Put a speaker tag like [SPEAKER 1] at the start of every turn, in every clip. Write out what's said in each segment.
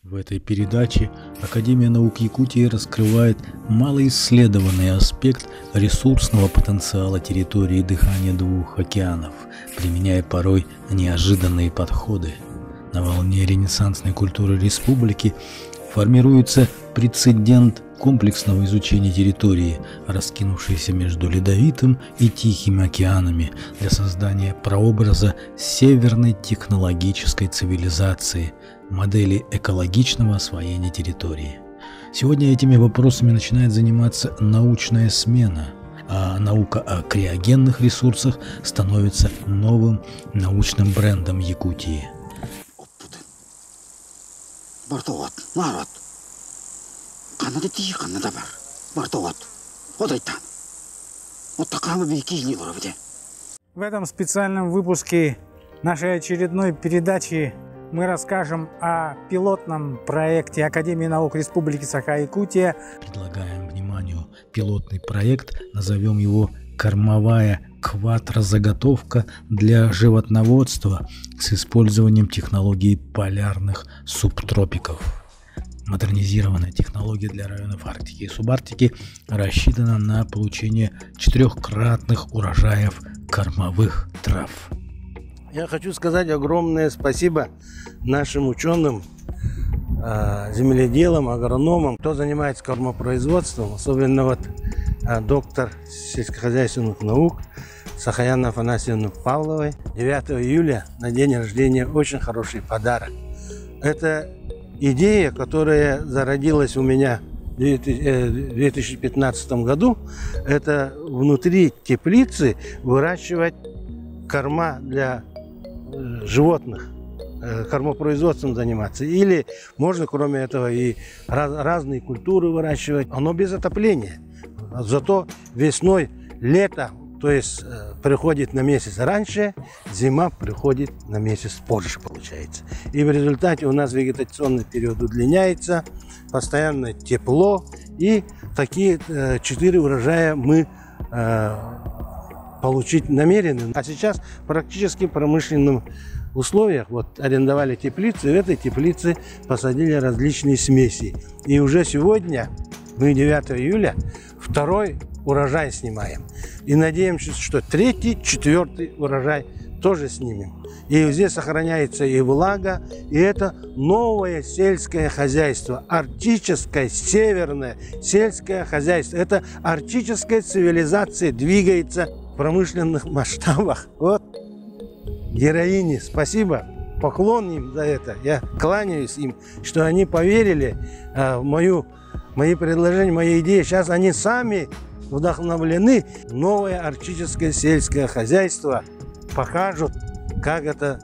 [SPEAKER 1] В этой передаче Академия наук Якутии раскрывает малоисследованный аспект ресурсного потенциала территории дыхания двух океанов, применяя порой неожиданные подходы. На волне ренессансной культуры республики формируется прецедент комплексного изучения территории, раскинувшейся между Ледовитым и Тихим океанами, для создания прообраза северной технологической цивилизации, модели экологичного освоения территории. Сегодня этими вопросами начинает заниматься научная смена, а наука о криогенных ресурсах становится новым научным брендом Якутии.
[SPEAKER 2] В этом специальном выпуске нашей очередной передачи мы расскажем о пилотном проекте Академии наук Республики Саха-Якутия.
[SPEAKER 1] Предлагаем вниманию пилотный проект, назовем его «Кормовая квадрозаготовка для животноводства с использованием технологий полярных субтропиков». Модернизированная технология для районов Арктики и Субарктики рассчитана на получение 4-кратных урожаев кормовых трав.
[SPEAKER 3] Я хочу сказать огромное спасибо нашим ученым, земледелам, агрономам, кто занимается кормопроизводством, особенно доктор сельскохозяйственных наук Сахаяна Афанасьевна Павловой. 9 июля на день рождения очень хороший подарок. Это идея, которая зародилась у меня в 2015 году, это внутри теплицы выращивать корма для животных, кормопроизводством заниматься. Или можно, кроме этого, и разные культуры выращивать. Оно без отопления. Зато весной, лето, то есть приходит на месяц раньше, зима приходит на месяц позже, получается. И в результате у нас вегетационный период удлиняется, постоянно тепло, и такие 4 урожая мы получить намерены. А сейчас практически в промышленных условиях арендовали теплицу, и в этой теплице посадили различные смеси. И уже сегодня, мы 9 июля, 2-й урожай снимаем. И надеемся, что 3-й, 4-й урожай тоже снимем. И здесь сохраняется и влага, и это новое сельское хозяйство, арктическое, северное сельское хозяйство. Это арктическая цивилизация двигается в промышленных масштабах. Вот, героини, спасибо, поклон им за это. Я кланяюсь им, что они поверили в мои предложения, мои идеи. Сейчас они сами вдохновлены. Новое арктическое сельское хозяйство покажут, как это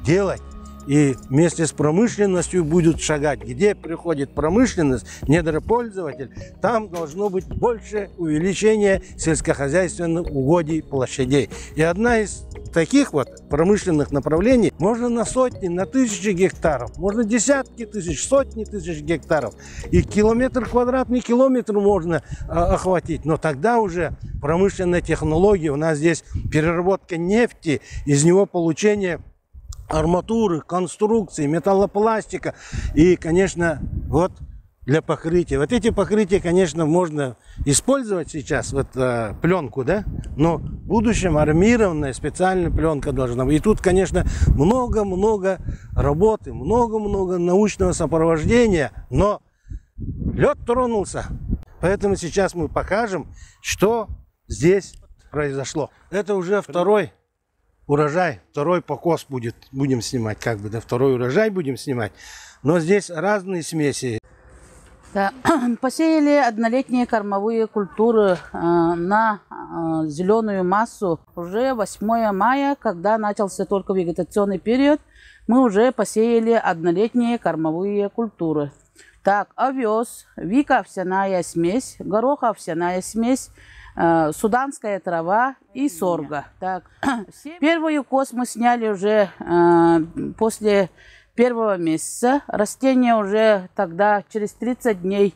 [SPEAKER 3] делать. И вместе с промышленностью будут шагать. Где приходит промышленность, недропользователь, там должно быть больше увеличения сельскохозяйственных угодий, площадей. И одна из таких промышленных направлений можно на сотни, на тысячи гектаров, можно десятки тысяч, сотни тысяч гектаров. И квадратный километр можно охватить. Но тогда уже промышленная технология, у нас здесь переработка нефти, из него получение арматуры, конструкции, металлопластика и, конечно, для покрытия. Эти покрытия, конечно, можно использовать сейчас, пленку, да, но в будущем армированная специальная пленка должна быть. И тут, конечно, много-много работы, много-много научного сопровождения, но лед тронулся. Поэтому сейчас мы покажем, что здесь произошло. Это уже 2-й урожай, 2-й покос будем снимать, 2-й урожай будем снимать. Но здесь разные смеси.
[SPEAKER 4] Да. Посеяли однолетние кормовые культуры на зеленую массу. Уже 8 мая, когда начался только вегетационный период, мы уже посеяли однолетние кормовые культуры. Так, овес, вика-овсяная смесь, горохо-овсяная смесь, суданская трава и сорга. Так. Первый укос мы сняли уже после 1-го месяца. Растения уже тогда через 30 дней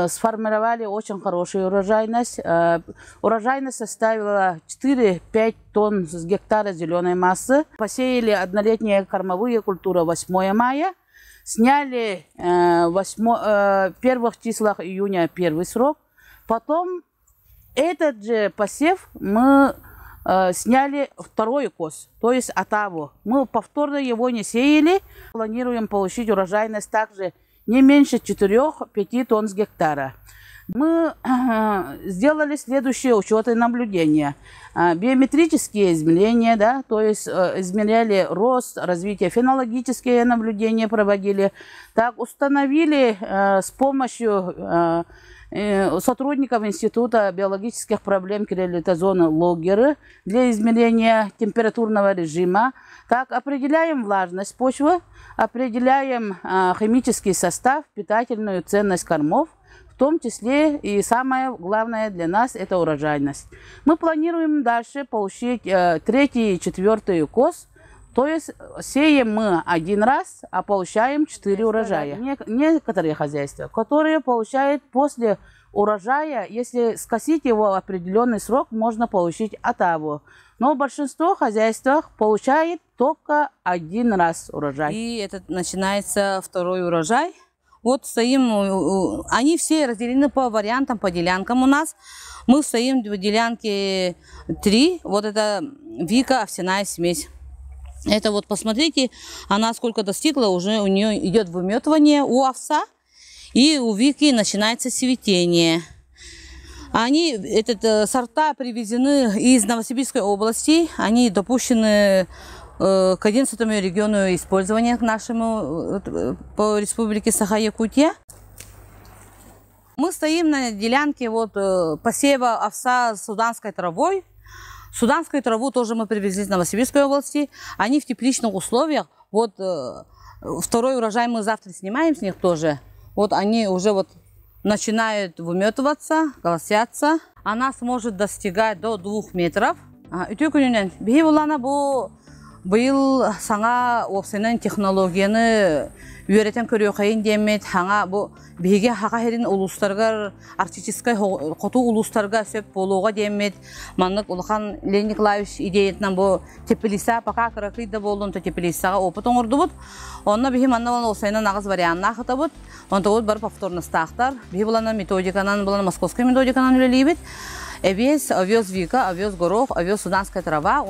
[SPEAKER 4] сформировали очень хорошую урожайность. Урожайность составила 4-5 тонн с гектара зеленой массы. Посеяли однолетние кормовые культуры 8 мая. Сняли первых числах июня первый срок. Потом этот же посев мы сняли второй кос, то есть отаву. Мы повторно его не сеяли. Планируем получить урожайность также не меньше 4-5 тонн с гектара. Мы сделали следующие учеты и наблюдения. Биометрические измерения, да, то есть измеряли рост, развитие, фенологические наблюдения проводили. Так, установили с помощью сотрудников Института биологических проблем Кириллитозона логеры для измерения температурного режима. Так, определяем влажность почвы, определяем химический состав, питательную ценность кормов, в том числе и самое главное для нас – это урожайность. Мы планируем дальше получить 3-й и 4-й кос, то есть сеем мы один раз, а получаем 4 урожая. Некоторые хозяйства, которые получают после урожая, если скосить его в определенный срок, можно получить отаву. Но большинство хозяйств получает только один раз урожай.
[SPEAKER 5] И это начинается второй урожай. Вот стоим, они все разделены по вариантам, по делянкам у нас. Мы стоим в делянке 3, вот это Вика овсяная смесь. Это вот посмотрите, она сколько достигла, уже у нее идет выметывание у овса, и у Вики начинается цветение. Они, сорта привезены из Новосибирской области, они допущены к 11-му региону использования к нашему по республике Саха-Якутия. Мы стоим на делянке вот, посева овса с суданской травой. Суданскую траву тоже мы привезли из Новосибирской области. Они в тепличных условиях. Вот второй урожай мы завтра снимаем с них тоже. Вот они уже вот начинают выметываться, колосятся. Она сможет достигать до 2 метров. Бұл саңа опсайнан технологияны үйретен көріу қайын демет, хаңа бұл бейге хақа херін улустарғар, арктическай қоту улустарға сөп болуға демет. Маннық Улахан Леонид Николаевич идеятынан бұл тепелиса, пока қырақыйда болуын тепелисаға опыт оңырды бұд. Онына бейі манна опсайнан ағыз варианна ақыта бұд. Онда бұд бар повторныстақтар. Бейі бұлана методиканан, бұлана московская методиканан үлелейбет. Овес Вика, овес горох, овес суданская трава.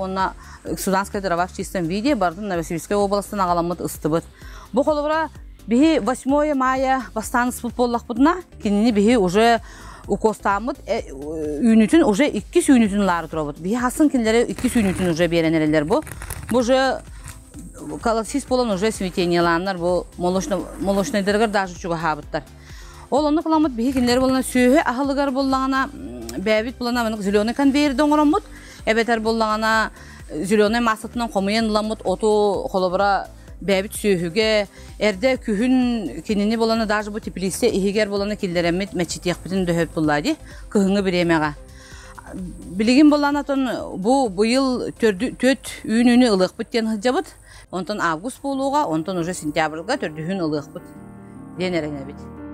[SPEAKER 5] Суданская трава в чистом виде, бардын Новосибирской области нағаламыд ыстыбыд. Бұл қолыбыра бейі 8 мая бастан спутболлақ бұдына, кеніне бейі уже укостамыд, үйнітін уже 2 үйнітін лары тұра бұд. Бейі хасын кенлері 2 үйнітін уже беренелер бұл. Бұл же колосис болан уже светенияланлар, бұл молочныйдырғыр даже чуға хабыттар. Ол оны қыламыд бейі кенлері болана сүйе ағылығар болағына, бәбіт болана зеленый конвейерді оңырамыд, әбетер болағына зеленый масытынан қомыен ламыд, оту қолыбыра бәбіт сүйіге, әрді күхін кенені боланы даже бұл тепелесе егер боланы келдеремет мәчетек бітін дөйіп болады, күхіңі біремеға. Білеген боланатын бұл бұйыл 4 үйін ылық біттен ғыджабыд, онтан август болуға, онтан уже сентябрға 4 үйін ылық біт. Денеріне біт.